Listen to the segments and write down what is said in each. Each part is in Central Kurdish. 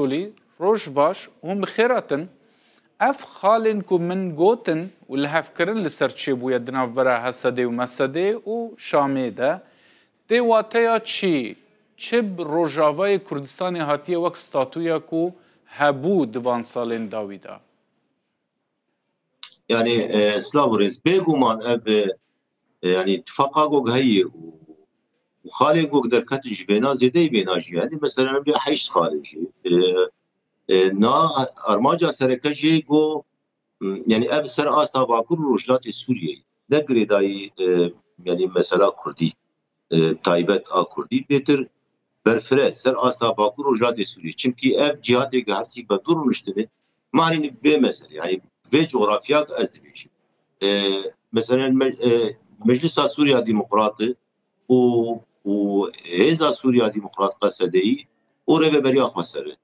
شولي روش باش هم بخيراتن اف خالن كو من جوتن واللي هفكرن لسر بويا دناف برا هسدي ومسدي وشامي ده دي واتيا چي چب روجاوای کردستانی هاتیه وک ستاتویا کو هبو دوان سالین داویدا يعني سلاوريز بيغومان اب يعني اتفاقا جوج هي وخالي جوج دركت جبينا زيدي بينا جي يعني مثلا بي حيش خارجي نا ارماجا سركجي جو يعني اب سر استا باكر روجلات سوريا دغري داي يعني مثلا كردي تايبت كردي بيتر برفره سر استا باكر روجلات سوريا çünkü ev cihad egersi بدurmuştu معني بمثل يعني في جغرافيا ازدبيش مثلا مجلس سوريا ديمقراطي وهيزا سوريا ديمقراط قصدي وربه بريا خسر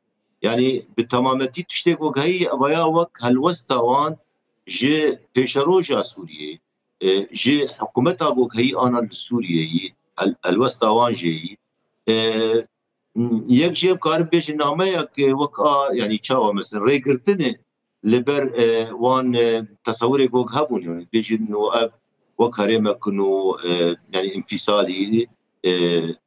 يعني بالتمامتي تشتكوا هي ابايا وك هالوستوان جي بيشروجا سوريا جي حكومتها بوك هي انا السوريي الوستوان جي یک جيب كارب بيج نامه يك وك يعني تشاو مثلا ريغرتني لبر وان تصوري جوج هبون يعني بيجي انه وكريمه كنو يعني انفصالي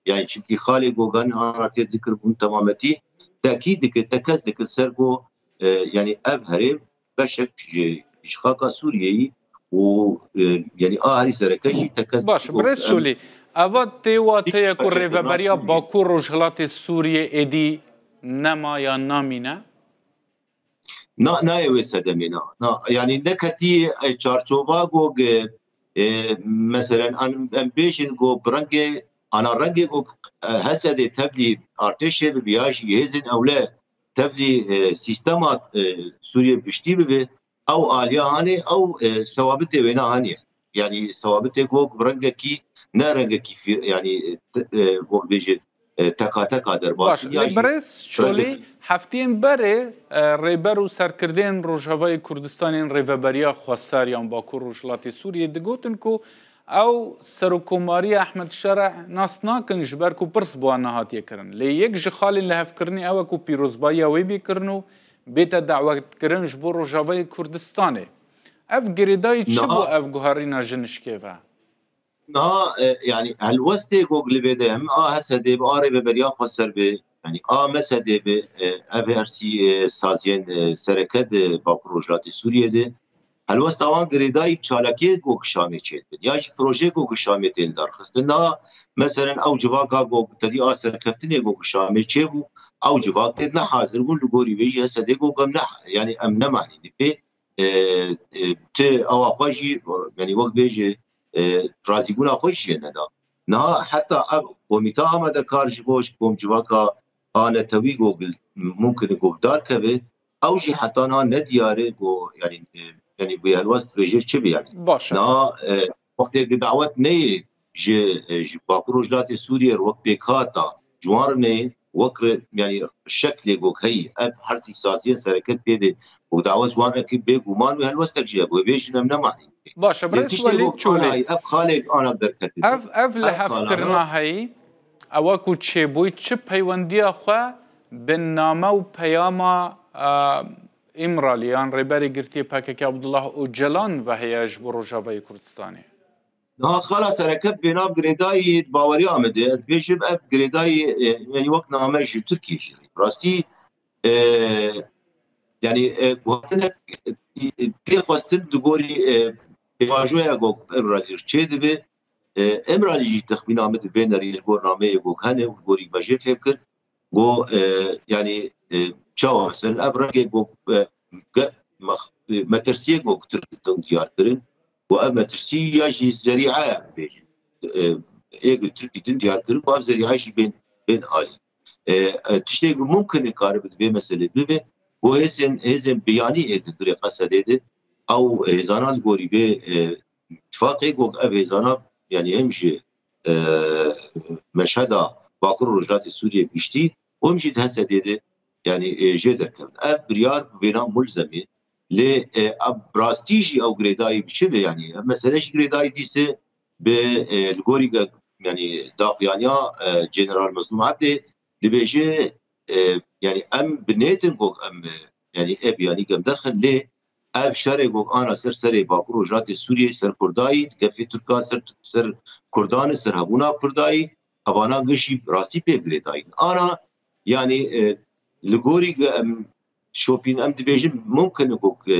يعني شبكي خالي جوجان انا ذكر بون تمامتي تاكيد تكزدك سرقو يعني افهري بشك اشقاق سوريي و يعني هاري سركجي تكز باش بريس شولي اوات تيوا تيا كوريفابريا باكور روجلات سوريا ادي نما يا نامينا نا يوسدمينا نا يعني نكتي چارچوبا گوگ مثلا ان بيشن گو برنگي انا رنگي گو حسد تبلي ارتش بياج يزن اولا تبلي سيستمات سوريا بشتي به او الياني او ثوابت وينا هاني يعني ثوابت گو برنگي كي نارنگي كي يعني گو بيجي تکاتکا در باش برس شولی هفتین بره ریبر و سرکردین روجاوای کردستان ریوبریا خواستاریان باکو روجلاتی سوریه دگوتن کو او سرکوماری احمد شرع ناس ناکن جبر کو پرس بوان نهاتیه کرن لی یک جخالی لحف کرنی او کو پیروزبایا وی بی کرنو بیتا دعوت کرن جبو روجاوای کردستانه اف گریدای چه بو اف گوهارینا جنشکه و نا يعني هالوستي جوجل بيدهم هسدي باري ببريا خسر به يعني مسدي به افرسي سازين سركت باپروجلات سوريا ده هالوست اوان غريداي چالاكي جوج شامي چيت يا شي بروجي جوج شامي تل دار خستنا مثلا او جواكا جوج تدي اسر كفتني جوج شامي چيبو او جواك تدنا حاضر بون لغوري بيجي هسدي جوج يعني امنا معني بي ت او اخواجي يعني وقت بيجي رازيقونا خوش ندا نا حتى كوميتا آمده كارج بوش كوم جواكا آنا توي جوجل ممكن جوجل دار كبه أو جي حتى نا ندياره جو يعني بيهالوست رجير چه يعني باشا نا وقت دعوت ني جي باكروجلات سوريا وقت بيكاتا جوار ني وكر يعني الشكل جوج هي حرسي سازين سركت دي ودعوت جوار كي بيغومان بيهالوست جيب وبيش نمنا معني باشه برس ولی چولی اف خالق آن در اف لحف کرنا هی او کو چه بوی چه پیوندی خو به نامه و پیام امرالیان ریبری گرتی پاکک عبدالله اوجلان و هیاج برو جاوی کردستانی نا خلاص ركب بنا بغريداي باوري آمده از بيشب اف غريداي يعني وقت نامه جي تركي جي راستي يعني وقتنا تي خواستن دغوري واجویا گو امرالی چه دبه امرالی جی تخمین آمد بینری الگورنامه گو کنه گوری بجه فکر گو يعني چاو مثلا ابرگه گو مترسیه گو کتر دیار کرن و اب مترسیه جی زریعه بیجی ایگو ترکی دن دیار کرن و اب زریعه جی بین آلی تشتی گو ممکن کاربت به مسئله ببه و هزن بیانی ایده دوری قصد ایده او هزانات گوری به اتفاقی گوگ او هزانات يعني امشي مشهد باكر رجلات سوريا بيشتي وامشي تهسد يعني جدر كم اف بريار فينا ملزمه ل براستيجي او جريداي بشبه يعني مثلا جريداي ديسه بالغوري يعني داخيانيا جنرال مظلوم عبد اللي بيجي يعني ام بنيتن گوگ ام يعني اب يعني كم دخل ليه اف شرع گوگ انا سر باكور وجات سوريا سر كرداي كفي تركا سر كردان سر هبونا كرداي ابانا غشي راسي بيغريداي انا يعني لغوري شوبين ام ديفيجن ممكن گوگ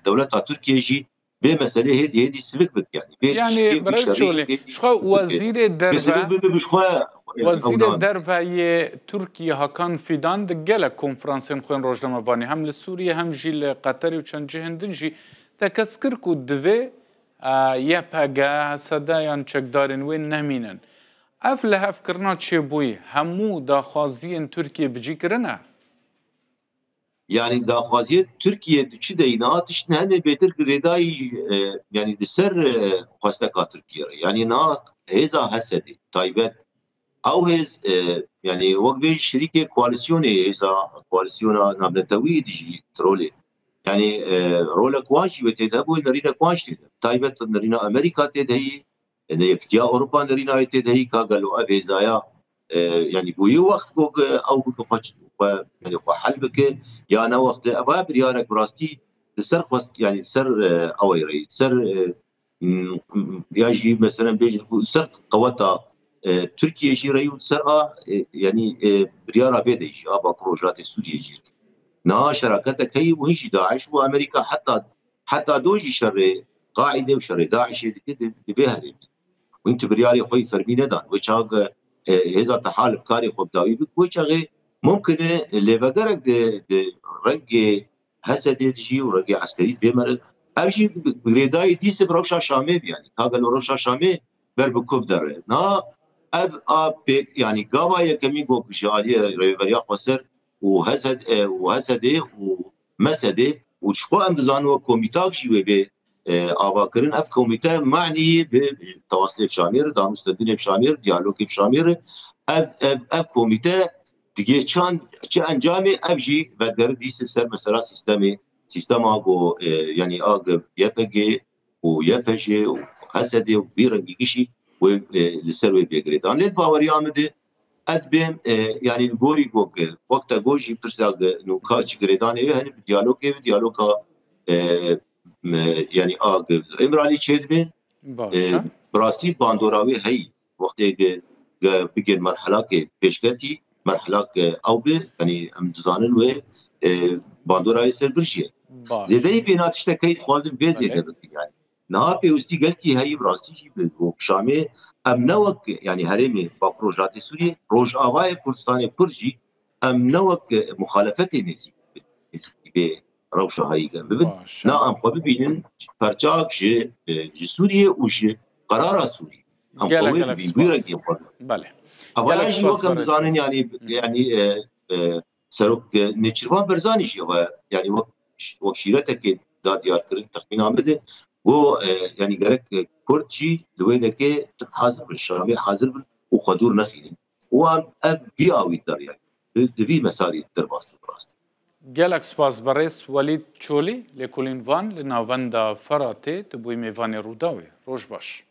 دولة تركيا جي بمسألة هدي سبك بك يعني برئيس شولي شخو وزير دربا وزير دربا تركيا هكان فيدان دقالة كونفرانسين خوين روجنامه واني هم لسوريا هم جي لقطري وچند جهندن جي تكسكر كو دوه يباقا صدايان چكدارن وين نمينن اف لهف کرنا چه بوي همو داخوازين تركيا بجي کرنا يعني داخوازية تركيا دچي دينات اشن هنه بيتر قريداي يعني دسر قاستكا تركيا يعني نا هزا هسدي تايبت او هز يعني وقبي شريكة كواليسيوني هزا كواليسيونا نابلتوي ديجي ترولي يعني رولا كوانشي وتدهبو نرينا كوانش تايبت نرينا امريكا تدهي يكتيا اوروبا نرينا تدهي كاقلو ابهزايا يعني بوي وقت كوك او بكفاش يعني حل بك يا انا وقت ابا بريارك براستي سر خواست يعني سر اويري سر يجي مثلا بيجي سر قوتا تركيا جي ريو سر يعني بريارا بيديش ابا بروجات سوريا جي نا شراكتك هي وهي داعش وامريكا حتى دوجي شر قاعده وشر داعش كده بها وانت برياري خوي فرمي ندان وشاغ هذا تحالف كاري خب داوي بك وشاغ ممكن اللي بقرك دي رنج هسدي تجي ورنج عسكري بمر امشي بريداي دي سبروشا شامي يعني قال روشا شامي بر بكوف دار نا اب يعني قوايا كمي جو بشالي ريفريا خسر وهسدي ومسدي وشخو ام دزانو كوميتاك جي بي آواکرین اف کمیته معنی به تواصل افشانیر دامستدین افشانیر دیالوگ افشانیر اف کمیته دیگه چه انجامی اف جی و در دیس سر مثلا سیستم آگو یعنی آگ یپگی و یپجی و حسدی و ویرنگی گیشی و لسر و بیگریدان لید باوری آمده اد بیم یعنی گوری گوگ وقتا گوشی پرساگ نو کارچ گریدانه هنی دیالوگ يعني امرالي تشيدبي براسي باندوراوي هي وقت بيجي مرحله بيشكتي مرحله او بي يعني امتزانن و باندوراوي سربرشي زيدي بينات تشتكي لازم بيزي يعني نهار وستي قالكي هي براسي جي شامي ام نوك يعني هرمي بروجات سوري روج اواي كردستان برجي ام نوك مخالفتي نسي روشا هایی ببین نه ام خواه ببینن پرچاک جی سوریه و جی قرار سوریه ام خواه ببینن بله اولا جی وکم بزانن يعني سروک نچروان برزانیش يعني وک شیرته که داد یار کرن تقمین آمده و يعني گرک کرد جی دویده که حاضر بن شامي حاضر بن و خدور نخیلن و ام بی آوید دار يعني دوی مساری در باست براست گلک سپاس برئیس ولید چولی لکولین وان لناوندا فراته تبوی میوان روداوی روش باش